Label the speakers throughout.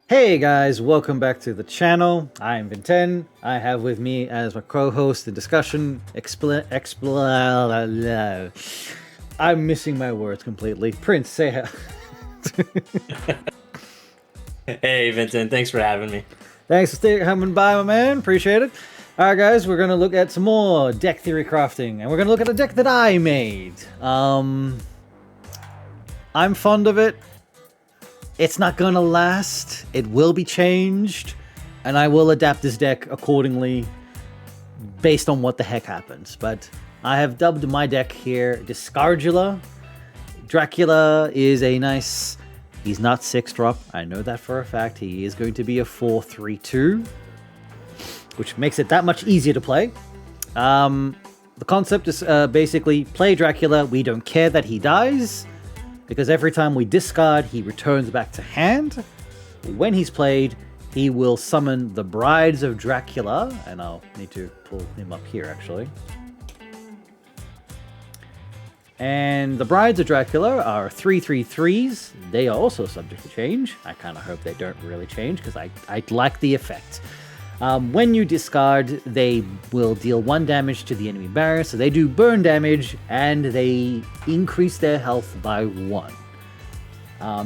Speaker 1: Hey guys, welcome back to the channel. I am Vinten. I have with me as my co-host the discussion. I'm missing my words completely. Prince, say hi.
Speaker 2: Hey, Vincent, thanks for having me.
Speaker 1: Thanks for coming by, my man. Appreciate it. Alright guys, we're gonna look at some more deck theory crafting, and we're gonna look at a deck that I made. I'm fond of it. It's not gonna last. It will be changed, and I will adapt this deck accordingly based on what the heck happens. But I have dubbed my deck here Discardula. Dracula is a nice... He's not 6-drop. I know that for a fact. He is going to be a 4/3/2, which makes it that much easier to play. The concept is basically play Dracula. We don't care that he dies, because every time we discard, he returns back to hand. When he's played, he will summon the Brides of Dracula, and I'll need to pull him up here, actually. And the Brides of Dracula are 3/3/3s. They are also subject to change. I kind of hope they don't really change, because I like the effect. When you discard, they will deal 1 damage to the enemy barrier, so they do burn damage, and they increase their health by 1.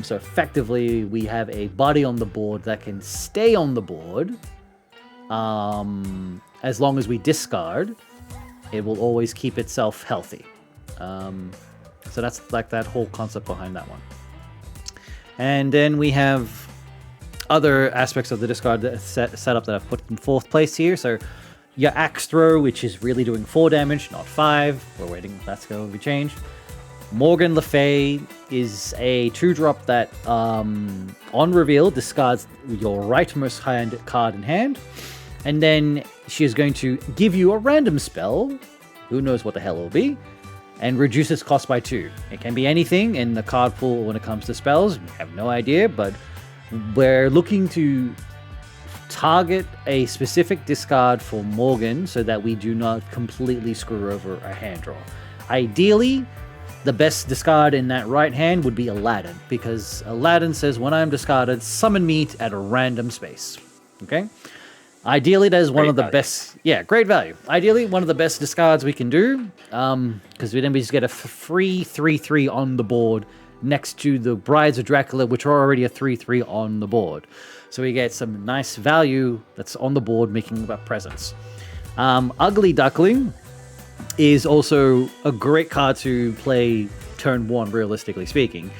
Speaker 1: So effectively, we have a body on the board that can stay on the board. As long as we discard, it will always keep itself healthy. So that's like that whole concept behind that one. And then we have other aspects of the discard setup that I've put in 4th place here. So your axe throw, which is really doing 4 damage, not 5. We're waiting, that's going to be changed. Morgan Le Fay is a 2-drop that on reveal discards your rightmost card in hand, and then she is going to give you a random spell, who knows what the hell it will be, and reduce its cost by 2. It can be anything in the card pool when it comes to spells. We have no idea, but we're looking to target a specific discard for Morgan so that we do not completely screw over a hand draw. Ideally, the best discard in that right hand would be Aladdin, because Aladdin says, when I'm discarded, summon me at a random space. Okay? Ideally, that is one of the best... Yeah, great value. Ideally, one of the best discards we can do, because then we just get a free 3/3 on the board next to the Brides of Dracula, which are already a 3/3 on the board. So we get some nice value that's on the board, making a presence. Ugly Duckling is also a great card to play turn 1, realistically speaking.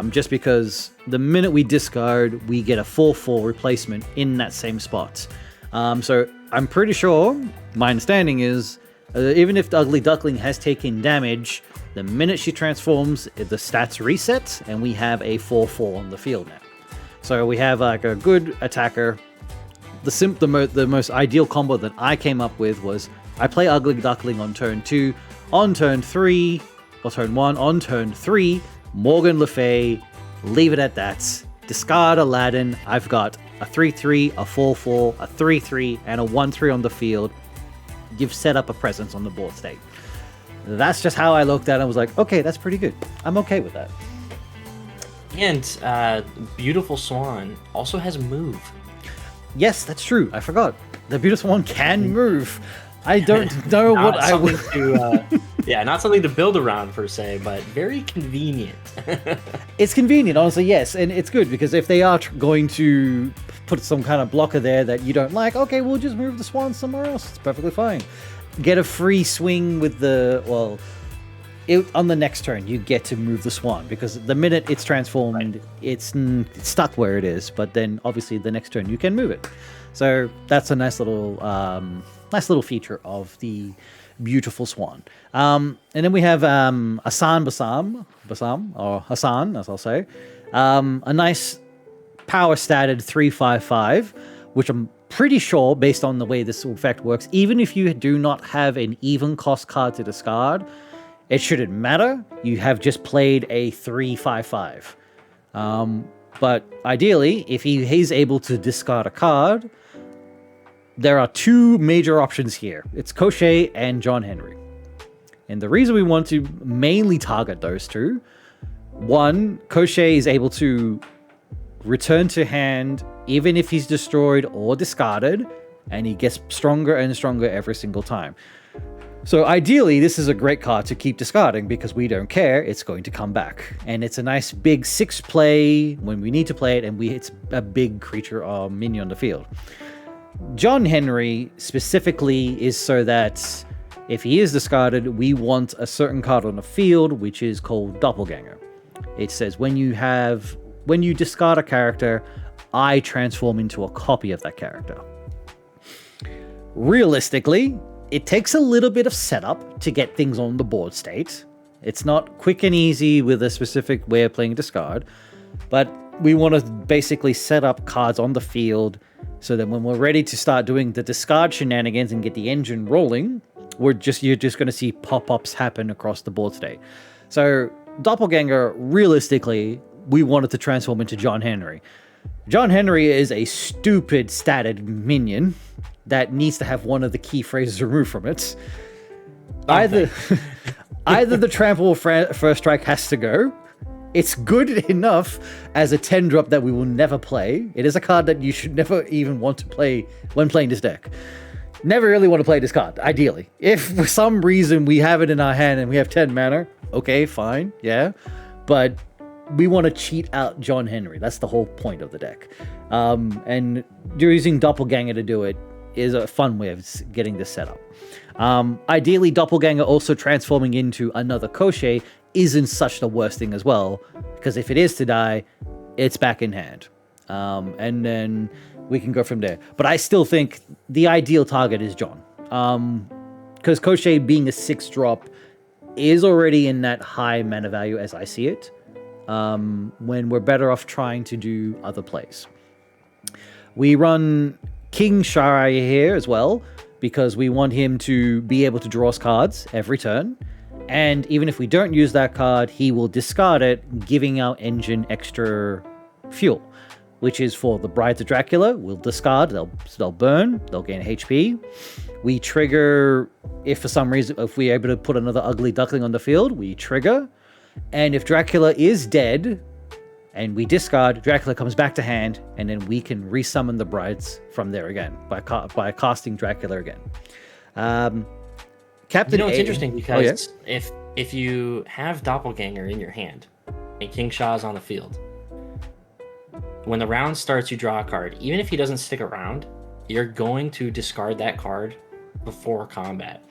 Speaker 1: Just because the minute we discard, we get a 4/4 replacement in that same spot. So I'm pretty sure, my understanding is, even if the Ugly Duckling has taken damage, the minute she transforms, the stats reset, and we have a 4/4 on the field now. So we have like a good attacker. The most ideal combo that I came up with was, I play Ugly Duckling on turn 2, on turn 3, or turn 1, on turn 3, Morgan Le Fay, leave it at that. Discard Aladdin, I've got a 3/3, a 4/4, a 3/3, and a 1/3 on the field. You've set up a presence on the board state. That's just how I looked at it. I was like, okay, that's pretty good. I'm okay with that.
Speaker 2: And Beautiful Swan also has move.
Speaker 1: Yes, that's true. I forgot. The Beautiful One can move. I don't know what I would...
Speaker 2: Yeah, not something to build around per se, but very convenient.
Speaker 1: It's convenient, honestly, yes. And it's good, because if they are going to put some kind of blocker there that you don't like, okay, we'll just move the Swan somewhere else. It's perfectly fine. Get a free swing with the... Well, on the next turn, you get to move the Swan, because the minute it's transformed, right, it's stuck where it is. But then, obviously, the next turn, you can move it. So that's a nice little feature of the Beautiful Swan. And then we have Basam, or Hassan, as I'll say. A nice power-statted 3/5/5, which I'm pretty sure, based on the way this effect works, even if you do not have an even cost card to discard, it shouldn't matter. You have just played a 3/5/5. But ideally, if he's able to discard a card, there are 2 major options here. It's Cochet and John Henry. And the reason we want to mainly target those 2, one, Cochet is able to return to hand, even if he's destroyed or discarded, and he gets stronger and stronger every single time. So ideally, this is a great card to keep discarding because we don't care, it's going to come back. And it's a nice big 6 play when we need to play it, and it's a big creature or minion on the field. John Henry specifically is so that if he is discarded, we want a certain card on the field, which is called Doppelganger. It says when you discard a character, I transform into a copy of that character. Realistically, it takes a little bit of setup to get things on the board state. It's not quick and easy with a specific way of playing discard, but we want to basically set up cards on the field so that when we're ready to start doing the discard shenanigans and get the engine rolling, you're just going to see pop-ups happen across the board state. So Doppelganger, realistically, we wanted to transform into John Henry. John Henry is a stupid statted minion that needs to have one of the key phrases removed from it. Either the trample first strike has to go. It's good enough as a 10-drop that we will never play. It is a card that you should never even want to play when playing this deck. Never really want to play this card, ideally. If for some reason we have it in our hand and we have 10 mana, okay, fine, yeah. But we want to cheat out John Henry. That's the whole point of the deck. And using Doppelganger to do it is a fun way of getting this set up. Ideally, Doppelganger also transforming into another Koschei isn't such the worst thing as well, because if it is to die, it's back in hand. And then we can go from there. But I still think the ideal target is John. Because Koschei being a 6-drop is already in that high mana value as I see it, when we're better off trying to do other plays. We run King Shire here as well, because we want him to be able to draw us cards every turn. And even if we don't use that card, he will discard it, giving our engine extra fuel, which is for the Brides of Dracula. We'll discard, they'll burn, they'll gain HP. We trigger, if for some reason, if we're able to put another ugly duckling on the field, we trigger. And if Dracula is dead, and we discard, Dracula comes back to hand, and then we can resummon the Brides from there again by casting Dracula again. Captain
Speaker 2: it's interesting because if you have Doppelganger in your hand and King Shah's on the field, when the round starts, you draw a card. Even if he doesn't stick around, you're going to discard that card before combat.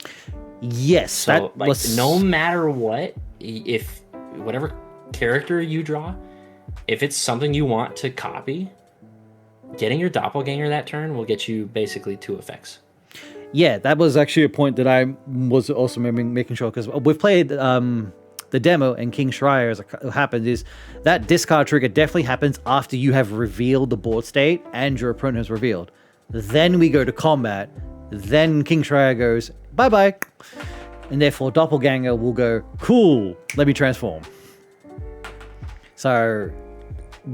Speaker 1: Yes,
Speaker 2: so no matter what, if whatever character you draw, if it's something you want to copy, getting your Doppelganger that turn will get you basically 2 effects.
Speaker 1: Yeah, that was actually a point that I was also making sure, because we've played the demo, and King Schreier, as it happens, is that discard trigger definitely happens after you have revealed the board state and your opponent has revealed. Then we go to combat, then King Schreier goes, bye-bye. And therefore Doppelganger will go, cool, let me transform. So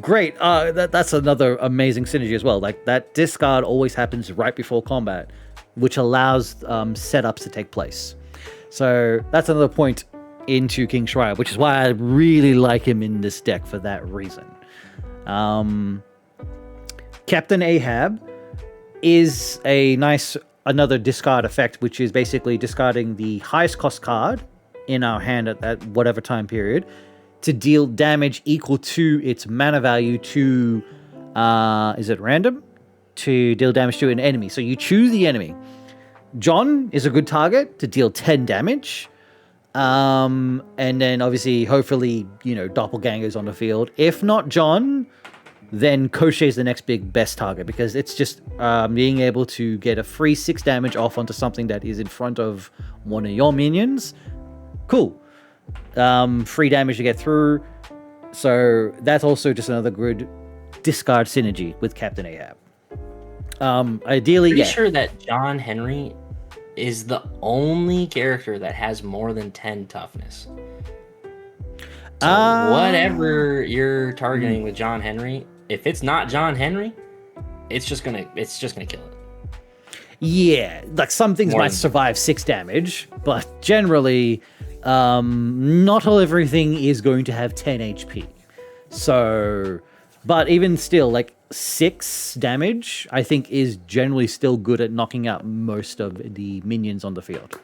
Speaker 1: great. That's another amazing synergy as well. Like, that discard always happens right before combat, which allows setups to take place. So that's another point into King Schreier, which is why I really like him in this deck for that reason. Captain Ahab is a nice another discard effect, which is basically discarding the highest cost card in our hand at whatever time period to deal damage equal to its mana value to, is it random? To deal damage to an enemy. So you choose the enemy. John is a good target to deal 10 damage. And then obviously, hopefully, Doppelganger's on the field. If not John, then Koschei is the next best target, because it's just being able to get a free 6 damage off onto something that is in front of one of your minions. Cool. Free damage to get through. So that's also just another good discard synergy with Captain Ahab. Ideally,
Speaker 2: Pretty sure that John Henry is the only character that has more than 10 toughness. So whatever you're targeting with John Henry, if it's not John Henry, it's just gonna kill it.
Speaker 1: Yeah, like some things might survive 6 damage, but generally, not everything is going to have 10 HP. So But even still, like 6 damage, I think is generally still good at knocking out most of the minions on the field,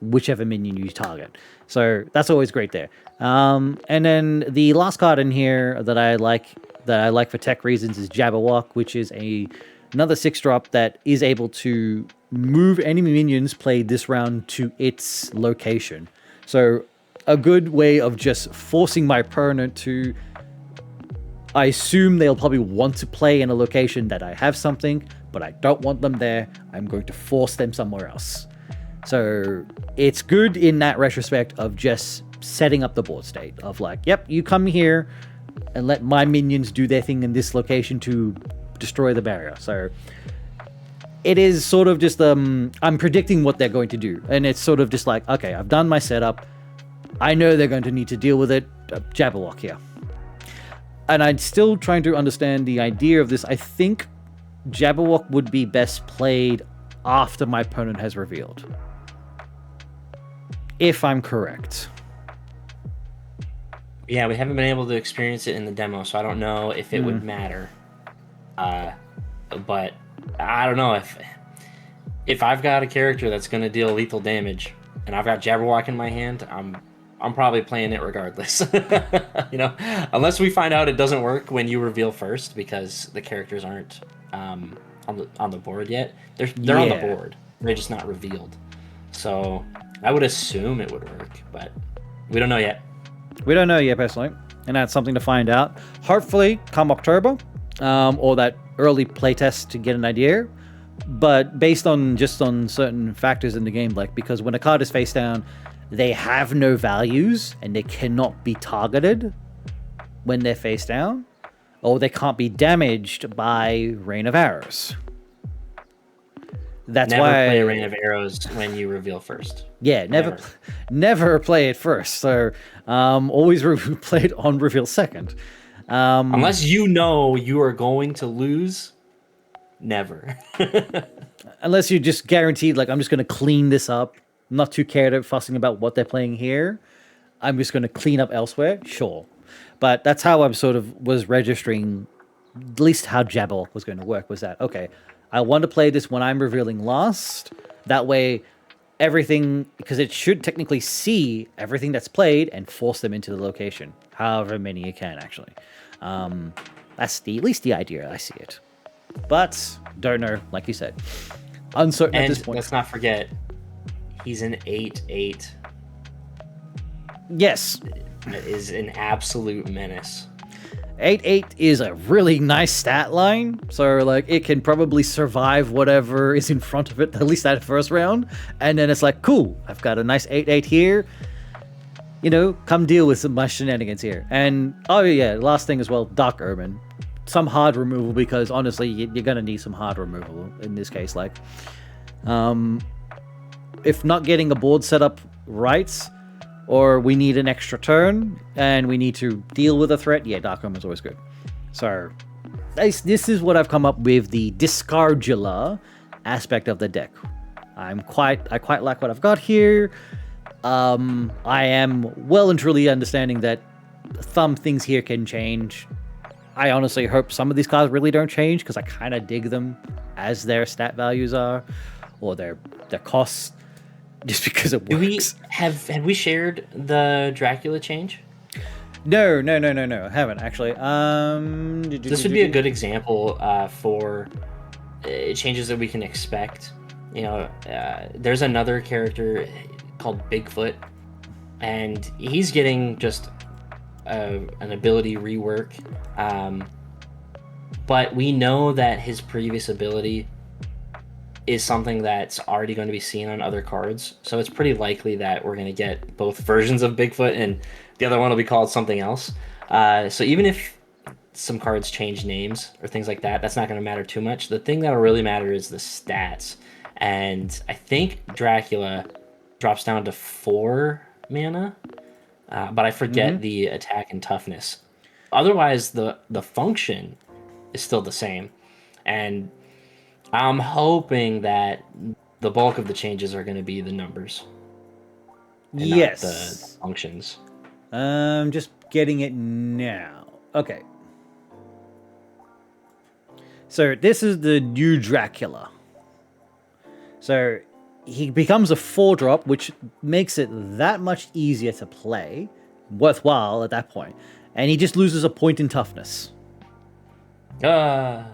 Speaker 1: whichever minion you target. So that's always great there. And then the last card in here that I like for tech reasons is Jabberwock, which is another 6-drop that is able to move enemy minions played this round to its location. So a good way of just forcing my opponent to... I assume they'll probably want to play in a location that I have something, but I don't want them there. I'm going to force them somewhere else. So it's good in that retrospect of just setting up the board state of like, yep, you come here and let my minions do their thing in this location to destroy the barrier. So it is sort of just, I'm predicting what they're going to do. And it's sort of just like, okay, I've done my setup. I know they're going to need to deal with it. Jabberwock here. And I'm still trying to understand the idea of this. I think Jabberwock would be best played after my opponent has revealed. If I'm correct.
Speaker 2: Yeah, we haven't been able to experience it in the demo, so I don't know if it would matter. But I don't know if I've got a character that's going to deal lethal damage and I've got Jabberwock in my hand, I'm probably playing it regardless. You know, unless we find out it doesn't work when you reveal first because the characters aren't on the board yet. They're on the board. They're just not revealed. So I would assume it would work, but we don't know yet.
Speaker 1: We don't know yet, personally, and that's something to find out. Hopefully, come October, or that early playtest to get an idea. But based on certain factors in the game, like because when a card is face down, they have no values and they cannot be targeted when they're face down, or they can't be damaged by Rain of Arrows. That's
Speaker 2: never
Speaker 1: why
Speaker 2: play a Rain of Arrows when you reveal first.
Speaker 1: Yeah, never play it first. So always play it on reveal second.
Speaker 2: Unless you know you are going to lose, never.
Speaker 1: Unless you're just guaranteed, like, I'm just going to clean this up. I'm not too fussing about what they're playing here. I'm just going to clean up elsewhere. Sure. But that's how I was registering, at least how Jabberwock was going to work, was that, okay, I want to play this when I'm revealing last. That way, everything, because it should technically see everything that's played and force them into the location. However many it can, actually. That's at least the idea I see it. But, don't know, like you said. Uncertain at this point.
Speaker 2: Let's not forget, he's an 8/8.
Speaker 1: Yes.
Speaker 2: That is an absolute menace.
Speaker 1: 8/8 is a really nice stat line, so like it can probably survive whatever is in front of it, at least that first round, and then it's like, cool, I've got a nice 8/8 here, you know, come deal with my shenanigans here. And oh yeah, last thing as well, Dark Omen, some hard removal, because honestly you're gonna need some hard removal in this case. Like if not getting a board set up right, or we need an extra turn, and we need to deal with a threat, yeah, Dark Omen is always good. So, this is what I've come up with, the Discardula aspect of the deck. I quite like what I've got here. I am well and truly understanding that some things here can change. I honestly hope some of these cards really don't change, because I kind of dig them as their stat values are, or their costs. Just because it works.
Speaker 2: Have we shared the Dracula change?
Speaker 1: No, haven't actually.
Speaker 2: This would be a good example for changes that we can expect. You know, there's another character called Bigfoot, and he's getting just an ability rework. But we know that his previous ability is something that's already going to be seen on other cards. So it's pretty likely that we're going to get both versions of Bigfoot, and the other one will be called something else. So even if some cards change names or things like that, that's not going to matter too much. The thing that'll really matter is the stats. And I think Dracula drops down to 4 mana, but I forget the attack and toughness. Otherwise, the function is still the same. And I'm hoping that the bulk of the changes are going to be the numbers.
Speaker 1: Yes.
Speaker 2: Not the functions.
Speaker 1: Just getting it now. Okay. So this is the new Dracula. So he becomes a 4-drop, which makes it that much easier to play, worthwhile at that point. And he just loses a point in toughness. Yeah,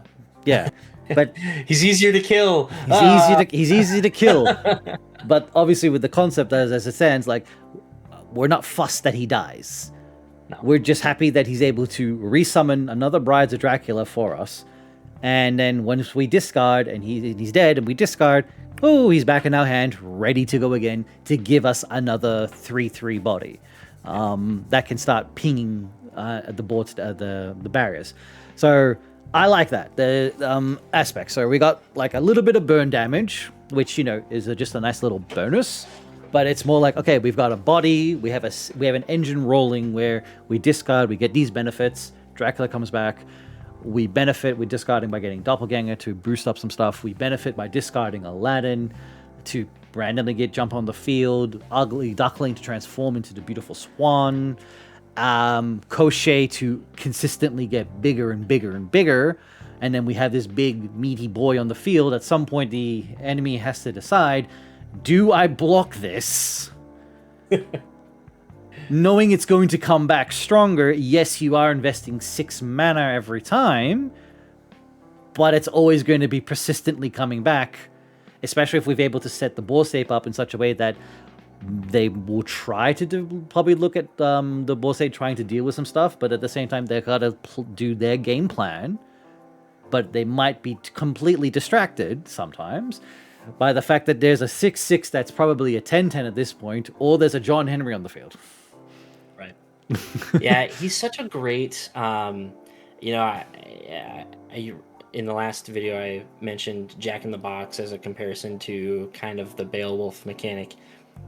Speaker 1: but
Speaker 2: he's easier to kill.
Speaker 1: He's easy to kill. But obviously, with the concept as it stands, like, we're not fussed that he dies.
Speaker 2: No.
Speaker 1: We're just happy that he's able to resummon another Brides of Dracula for us. And then once we discard and he's dead and we discard, oh, he's back in our hand, ready to go again to give us another 3/3 body that can start pinging the boards, the barriers. So I like that, the aspect. So we got like a little bit of burn damage, which, you know, is just a nice little bonus. But it's more like, okay, we've got a body, we have an engine rolling where we discard, we get these benefits. Dracula comes back. We benefit with discarding by getting Doppelganger to boost up some stuff. We benefit by discarding Aladdin to randomly jump on the field. Ugly Duckling to transform into the beautiful Swan. Crochet to consistently get bigger and bigger and bigger. And then we have this big meaty boy on the field. At some point, the enemy has to decide, do I block this? Knowing it's going to come back stronger. Yes, you are investing 6 mana every time, but it's always going to be persistently coming back, especially if we've able to set the board state up in such a way that they will try to probably look at the board state trying to deal with some stuff, but at the same time, they've got to do their game plan, but they might be completely distracted sometimes by the fact that there's a 6/6 that's probably a 10/10 at this point, or there's a John Henry on the field.
Speaker 2: Right. Yeah, he's such a great. You know, I in the last video I mentioned Jack in the Box as a comparison to kind of the Beowulf mechanic.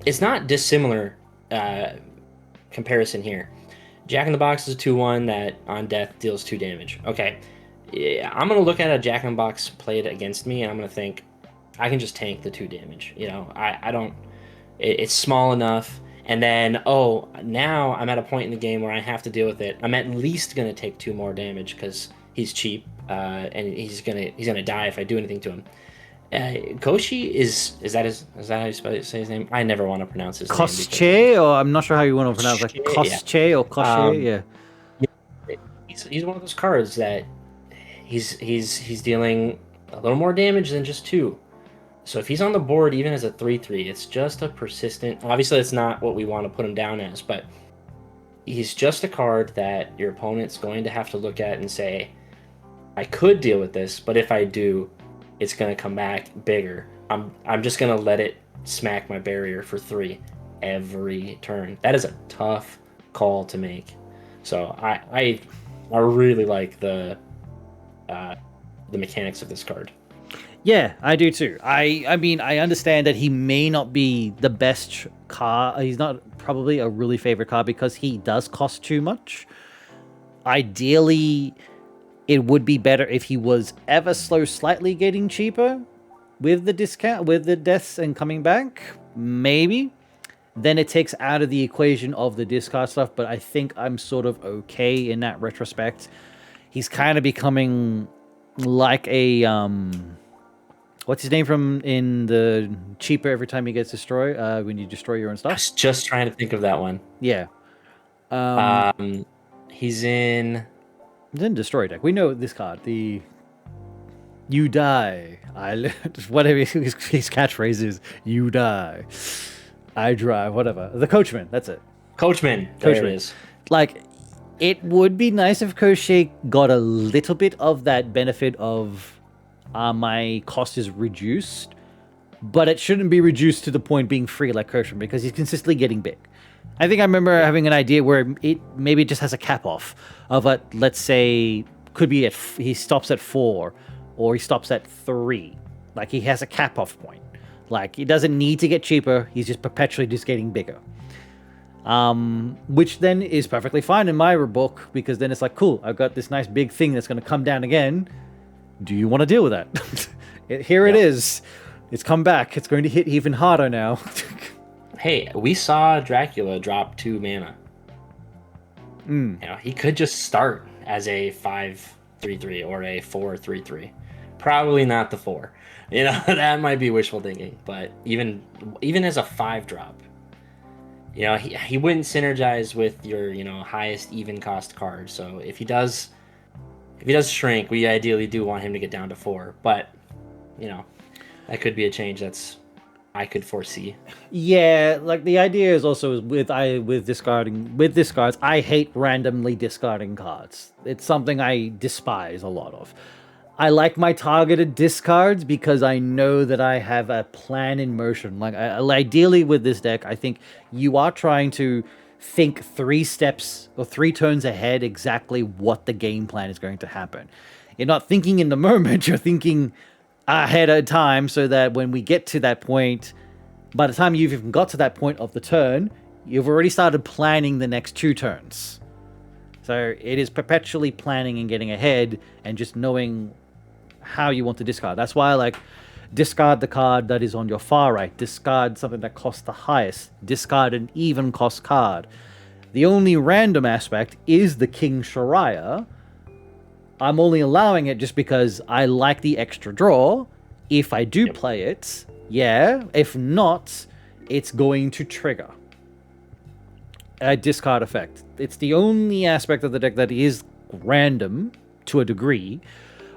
Speaker 2: It's not dissimilar comparison here. Jack in the Box is a 2/1 that on death deals 2 damage. Okay, yeah, I'm gonna look at a Jack in the Box played against me, and I'm gonna think, I can just tank the 2 damage. You know, I don't. It's small enough. And then, oh, now I'm at a point in the game where I have to deal with it. I'm at least gonna take 2 more damage because he's cheap, and he's gonna die if I do anything to him. Koshi is that how you say his name? I never want to pronounce his name.
Speaker 1: Kosche, or I'm not sure how you want to pronounce it. Kosche or Kosche,
Speaker 2: yeah. He's one of those cards that he's dealing a little more damage than just 2. So if he's on the board, even as a 3/3, it's just a persistent. Obviously, it's not what we want to put him down as, but he's just a card that your opponent's going to have to look at and say, I could deal with this, but if I do, it's going to come back bigger. I'm just going to let it smack my barrier for 3 every turn. That is a tough call to make. So I really like the mechanics of this card.
Speaker 1: Yeah, I do too. I mean, I understand that he may not be the best card. He's not probably a really favorite card because he does cost too much. Ideally, it would be better if he was ever so slightly getting cheaper with the discount, with the deaths and coming back. Maybe. Then it takes out of the equation of the discard stuff, but I think I'm sort of okay in that retrospect. He's kind of becoming like a... what's his name from in the cheaper every time he gets destroyed, when you destroy your own stuff?
Speaker 2: I was just trying to think of that one.
Speaker 1: Yeah.
Speaker 2: He's in
Speaker 1: Destroy deck. We know this card. The You Die. Whatever his catchphrase is. You die. I drive. Whatever. The Coachman. That's it.
Speaker 2: Coachman. There it is.
Speaker 1: Like, it would be nice if Crochet got a little bit of that benefit of... my cost is reduced, but it shouldn't be reduced to the point being free like Kirschman because he's consistently getting big. I think I remember having an idea where it maybe just has a cap off of a, let's say, could be he stops at 4 or he stops at 3. Like he has a cap off point. Like he doesn't need to get cheaper. He's just perpetually just getting bigger. Which then is perfectly fine in my book because then it's like, cool, I've got this nice big thing that's going to come down again. Do you want to deal with that? Here it is. It's come back. It's going to hit even harder now.
Speaker 2: Hey, we saw Dracula drop 2 mana. You know, he could just start as a 5 3/3 or a 4/3/3. Probably not the 4. You know, that might be wishful thinking. But even as a 5-drop, you know, he wouldn't synergize with your, you know, highest even cost card. So if he does shrink, we ideally do want him to get down to 4. But, you know, that could be a change I could foresee.
Speaker 1: Yeah, like the idea is also with discards, I hate randomly discarding cards. It's something I despise a lot of. I like my targeted discards because I know that I have a plan in motion. Like ideally with this deck, I think you are trying to think 3 steps or 3 turns ahead exactly what the game plan is going to happen. You're not thinking in the moment, you're thinking ahead of time so that when we get to that point, by the time you've even got to that point of the turn, you've already started planning the next 2 turns. So it is perpetually planning and getting ahead and just knowing how you want to discard. That's why I like discard the card that is on your far right, discard something that costs the highest, discard an even cost card. The only random aspect is the King Shariah. I'm only allowing it just because I like the extra draw. If I do play it, yeah. If not, it's going to trigger a discard effect. It's the only aspect of the deck that is random to a degree,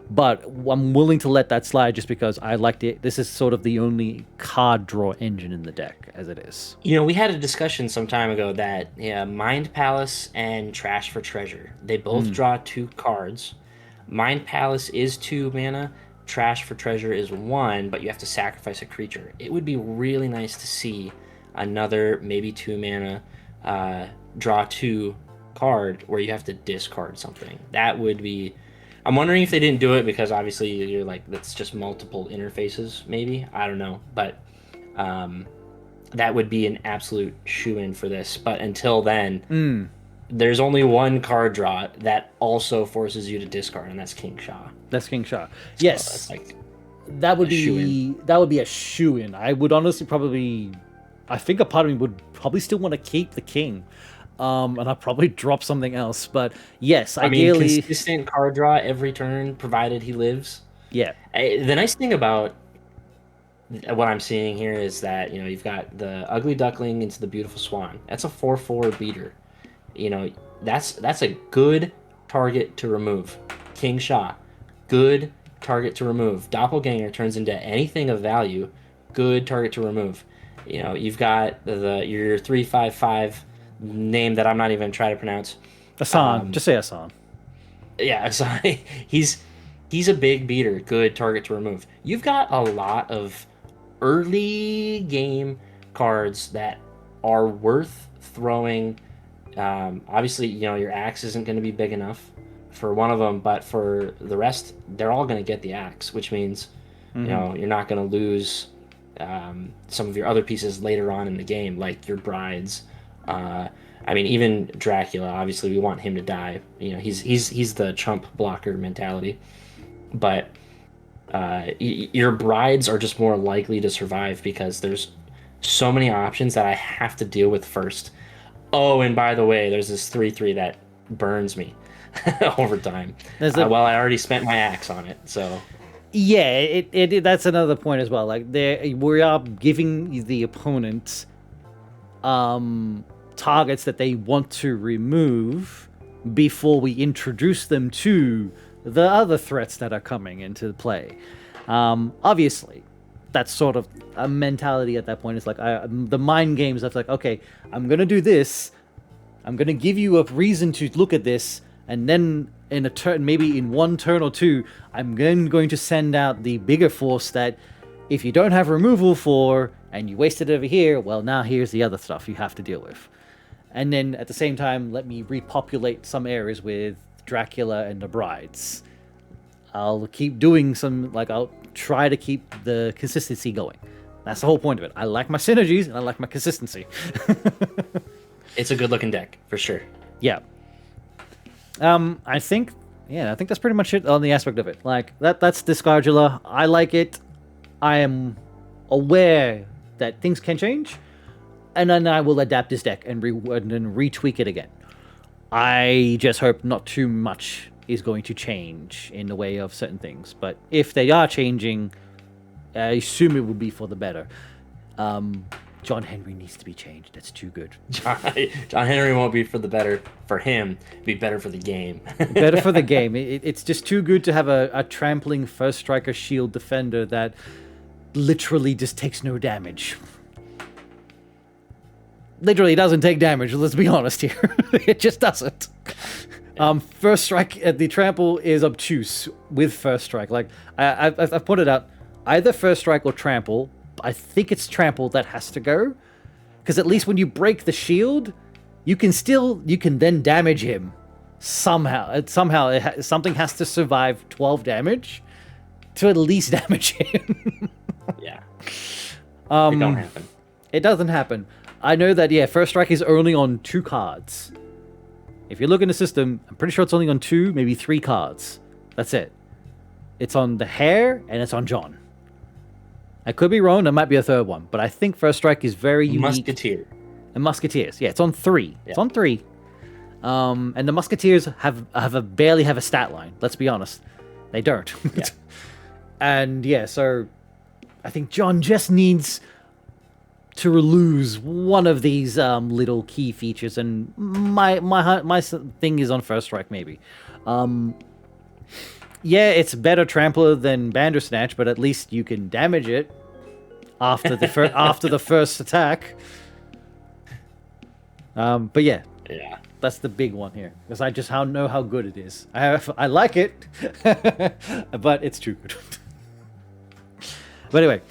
Speaker 1: but I'm willing to let that slide just because I liked it. This is sort of the only card draw engine in the deck as it is.
Speaker 2: You know, we had a discussion some time ago that Mind Palace and Trash for Treasure, they both draw 2 cards. Mind Palace is 2 mana, Trash for Treasure is 1, but you have to sacrifice a creature. It would be really nice to see another maybe 2 mana draw 2 card where you have to discard something. That would be... I'm wondering if they didn't do it because obviously you're like, that's just multiple interfaces, maybe. I don't know. But that would be an absolute shoo-in for this. But until then, there's only one card draw that also forces you to discard, and that's King Shah.
Speaker 1: That's King Shah.
Speaker 2: So
Speaker 1: yes.
Speaker 2: that's like
Speaker 1: that would be a shoo-in. I would honestly probably... I think a part of me would probably still want to keep the King. And I'll probably drop something else. But yes, ideally...
Speaker 2: I mean, consistent card draw every turn, provided he lives.
Speaker 1: Yeah.
Speaker 2: The nice thing about what I'm seeing here is that, you know, you've got the Ugly Duckling into the Beautiful Swan. That's a 4/4 beater. You know, that's a good target to remove. King Shah, good target to remove. Doppelganger turns into anything of value, good target to remove. You know, you've got your 3/5/5 name that I'm not even trying to pronounce.
Speaker 1: Asan. Just say Asan.
Speaker 2: Yeah, Asan. He's a big beater. Good target to remove. You've got a lot of early game cards that are worth throwing. Obviously, you know, your axe isn't going to be big enough for one of them, but for the rest, they're all going to get the axe, which means, you know, you're not going to lose some of your other pieces later on in the game, like your brides. I mean, even Dracula, obviously we want him to die. You know, he's the chump blocker mentality. But your brides are just more likely to survive because there's so many options that I have to deal with first. Oh, and by the way, there's this 3/3 that burns me over time. Well, I already spent my axe on it, so...
Speaker 1: Yeah, that's another point as well. Like, we are giving the opponent targets that they want to remove before we introduce them to the other threats that are coming into play. Obviously, that's sort of a mentality at that point. It's like the mind games of like, okay, I'm going to do this. I'm going to give you a reason to look at this. And then in a turn, maybe in 1 turn or 2, I'm then going to send out the bigger force that if you don't have removal for and you wasted it over here, well, now here's the other stuff you have to deal with. And then at the same time, let me repopulate some areas with Dracula and the brides. I'll keep doing I'll try to keep the consistency going. That's the whole point of it. I like my synergies and I like my consistency.
Speaker 2: It's a good looking deck, for sure.
Speaker 1: Yeah. I think that's pretty much it on the aspect of it. Like, that's Discardula. I like it. I am aware that things can change, and then I will adapt this deck and retweak it again. I just hope not too much is going to change in the way of certain things. But if they are changing, I assume it will be for the better. John Henry needs to be changed. That's too good.
Speaker 2: John Henry won't be for the better for him. It'd be better for the game.
Speaker 1: Better for the game. It's just too good to have a trampling first striker shield defender that literally just takes no damage. Literally doesn't take damage. Let's be honest here. It just doesn't. First strike at the trample is obtuse with first strike. Like I've put it out, either first strike or trample. I think it's trample that has to go, because at least when you break the shield, you can then damage him somehow. Something has to survive 12 damage to at least damage him.
Speaker 2: Yeah. It don't happen.
Speaker 1: It doesn't happen. I know that, first strike is only on 2 cards. If you look in the system, I'm pretty sure it's only on 2, maybe 3 cards. That's it. It's on the Hare and it's on John. I could be wrong. There might be a third one, but I think first strike is very unique.
Speaker 2: Musketeer.
Speaker 1: And Musketeers. Yeah, it's on 3. Yeah. It's on 3. And the Musketeers barely have a stat line. Let's be honest. They don't. Yeah. And so I think John just needs to lose one of these little key features, and my thing is on first strike maybe. It's better trampler than Bandersnatch, but at least you can damage it after the after the first attack. But yeah, that's the big one here, because I just know how good it is. I like it, but it's too good. But anyway,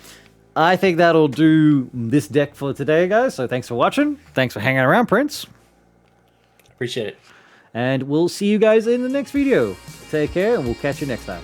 Speaker 1: I think that'll do this deck for today, guys. So thanks for watching. Thanks for hanging around, Prince.
Speaker 2: Appreciate it.
Speaker 1: And we'll see you guys in the next video. Take care, and we'll catch you next time.